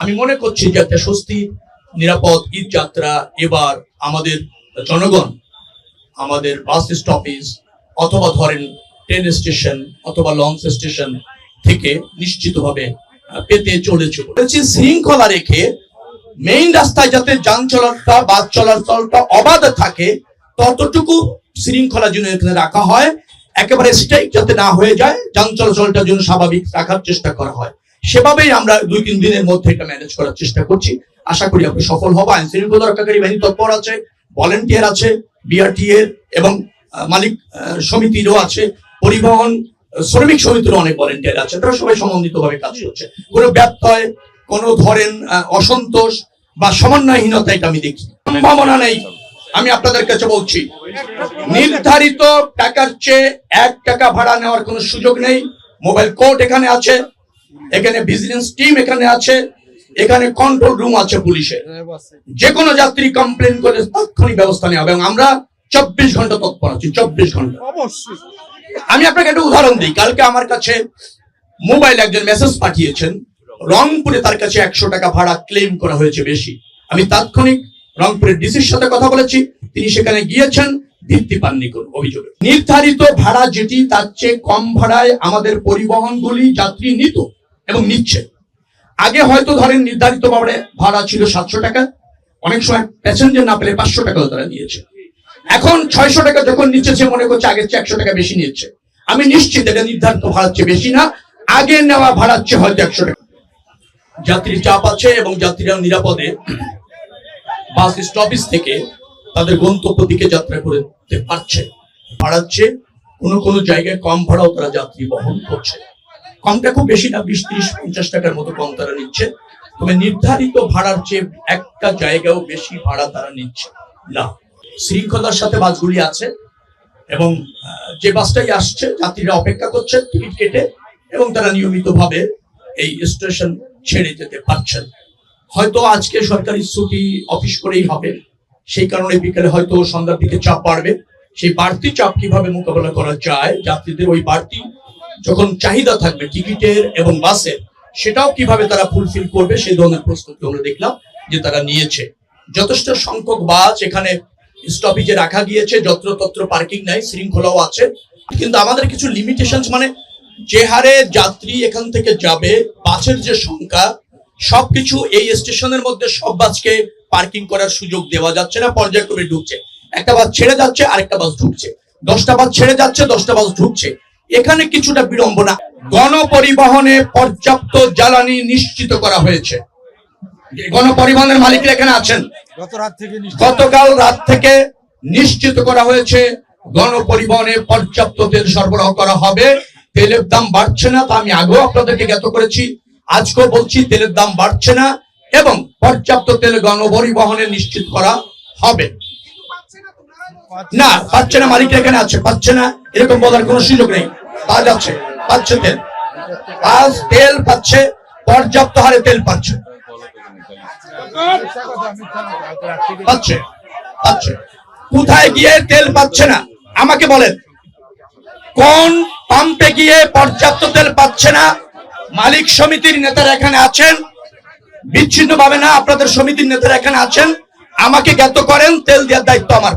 আমি মনে করছি যে একটা স্বস্তি নিরাপদ ঈদ যাত্রা এবার আমাদের জনগণ আমাদের বাস স্টপেজ অথবা ধরেন ট্রেন স্টেশন অথবা লঞ্চ স্টেশন থেকে নিশ্চিতভাবে পেতে চলেছে। শৃঙ্খলা রেখে মেইন রাস্তায় যাতে যান চলাচলটা বাস চলাচলটা অবাধ থাকে ততটুকু শৃঙ্খলা যেন এখানে রাখা হয়, একেবারে স্ট্রাইক যাতে না হয়ে যায়, যান চলাচলটা যেন স্বাভাবিক রাখার চেষ্টা করা হয়। সেভাবেই আমরা 2-3 দিনের মধ্যে এটা ম্যানেজ করার চেষ্টা করছি। আশা করি আপনি সফল হবো। আইন শৃঙ্খলা রক্ষাকারী বাহিনী তৎপর আছে, ভলেন্টিয়ার আছে, বিআরটি এর এবং মালিক সমিতিরও আছে, পরিবহন শ্রমিক সমিতিরও অনেক ভলেন্টিয়ার আছে। তারা সবাই সমন্বিতভাবে কাজ করছে। কোনো ব্যত্যয়, কোনো ধরেন অসন্তোষ বা সমন্বয়হীনতা এটা আমি দেখি সম্ভাবনা নেই। আমি আপনাদের কাছে বলছি, নির্ধারিত টাকার চেয়ে 1 টাকা ভাড়া নেওয়ার কোনো সুযোগ নেই। মোবাইল কোর্ট এখানে আছে, এখানে ভিজিলেন্স টিম এখানে আছে, এখানে কন্ট্রোল রুম আছে পুলিশের। যে কোনো যাত্রী কমপ্লেন করে তাৎক্ষণিক ব্যবস্থা নেওয়া হবে এবং আমরা 24 ঘন্টা তৎপর আছি। 24 ঘন্টা। আমি আপনাকে একটা উদাহরণ দিই। কালকে আমার কাছে মোবাইল একজন মেসেজ পাঠিয়েছেন, রংপুরে তার কাছে 100 টাকা ভাড়া ক্লেম করা হয়েছে বেশি। আমি তাৎক্ষণিক রংপুরের ডিসির সাথে কথা বলেছি, তিনি সেখানে গিয়েছেন, ভিত্তি পাননি কোন অভিযোগে। নির্ধারিত ভাড়া যেটি তার চেয়ে কম ভাড়ায় আমাদের পরিবহনগুলি যাত্রী নিত এবং নিচ্ছে। আগে হয়তো ধরেন নির্ধারিত ভাড়া ছিল 700 টাকা, অনেক সময় প্যাসেঞ্জার না পেলে 500 টাকাও তারা নিয়েছে। এখন 600 টাকা যখন নিচ্ছে সে মনে করছে আগের চেয়ে 100 টাকা বেশি নিচ্ছে। আমি নিশ্চিত এটা নির্ধারিত ভাড়ার চেয়ে বেশি না, আগে নেওয়া ভাড়ার চেয়ে হয়তো 100 টাকা। যাত্রীর চাপ আছে এবং যাত্রীরা নিরাপদে বাস স্টপেজ থেকে তাদের গন্তব্য দিকে যাত্রা করতে পারছে। ভাড়ার চেয়ে কোনো কোনো জায়গায় কম ভাড়াও তারা যাত্রী বহন করছে। কমটা খুব বেশি না, 20-30-50 টাকার মতো কম তারা নিচ্ছে। তবে নির্ধারিত ভাড়ার চেয়ে একটা জায়গাও বেশি ভাড়া তারা নিচ্ছে না। শৃঙ্খলার সাথে বাসগুলি আছে এবং যে বাসটাই আসছে যাত্রীরা অপেক্ষা করছে টিকিট কেটে এবং তারা নিয়মিতভাবে এই স্টেশন ছেড়ে যেতে পারছেন। হয়তো আজকে সরকারি ছুটি অফিস করেই হবে, সেই কারণে বিকেলে হয়তো সন্ধ্যার দিকে চাপ বাড়বে। সেই বাড়তি চাপ কিভাবে মোকাবেলা করা যায়, যাত্রীদের ওই বাড়তি যখন চাহিদা থাকবে টিকিটের এবং বাসের, সেটাও কিভাবে তারা ফুলফিল করবে সেই ধরনের প্রস্তুতি আমরা দেখলাম যে তারা নিয়েছে। যথেষ্ট সংখ্যক বাস এখানে স্টপেজে রাখা গিয়েছে, যত্রতত্র পার্কিং নাই, শৃঙ্খলাও আছে। কিন্তু আমাদের কিছু লিমিটেশন, মানে যে হারে যাত্রী এখান থেকে যাবে, বাসের যে সংখ্যা, সবকিছু এই স্টেশনের মধ্যে সব বাসকে পার্কিং করার সুযোগ দেওয়া যাচ্ছে না। পর্যায়ক্রমে ঢুকছে, একটা বাস ছেড়ে যাচ্ছে আরেকটা বাস ঢুকছে, 10টা বাস ছেড়ে যাচ্ছে 10টা বাস ঢুকছে। এখানে কিছুটা বিড়ম্বনা। গণপরিবহনে পর্যাপ্ত জ্বালানি নিশ্চিত করা হয়েছে। গণপরিবহনের মালিকরা এখানে আছেন, গতকাল রাত থেকে নিশ্চিত করা হয়েছে গণপরিবহনে পর্যাপ্ত তেল সরবরাহ করা হবে। তেলের দাম বাড়ছে না, তা আমি আগেও আপনাদেরকে জ্ঞাত করেছি, আজকেও বলছি তেলের দাম বাড়ছে না এবং পর্যাপ্ত তেল গণপরিবহনে নিশ্চিত করা হবে। না পাচ্ছে না, মালিক এখানে আছে, পাচ্ছে না এরকম বলার কোনো সুযোগ নেই। পাওয়া যাচ্ছে, পাচ্ছে তেল, আজ তেল পাচ্ছে, পর্যাপ্ত হারে তেল পাচ্ছে, পাচ্ছে পাচ্ছে। কোথায় গিয়ে তেল পাচ্ছে না আমাকে বলেন, কোন পাম্পে গিয়ে পর্যাপ্ত তেল পাচ্ছে না? মালিক সমিতির নেতারা এখানে আছেন, বিচ্ছিন্ন ভাবে না, আপনাদের সমিতির নেতারা এখানে আছেন, আমাকে জ্ঞাত করেন, তেল দেওয়ার দায়িত্ব আমার।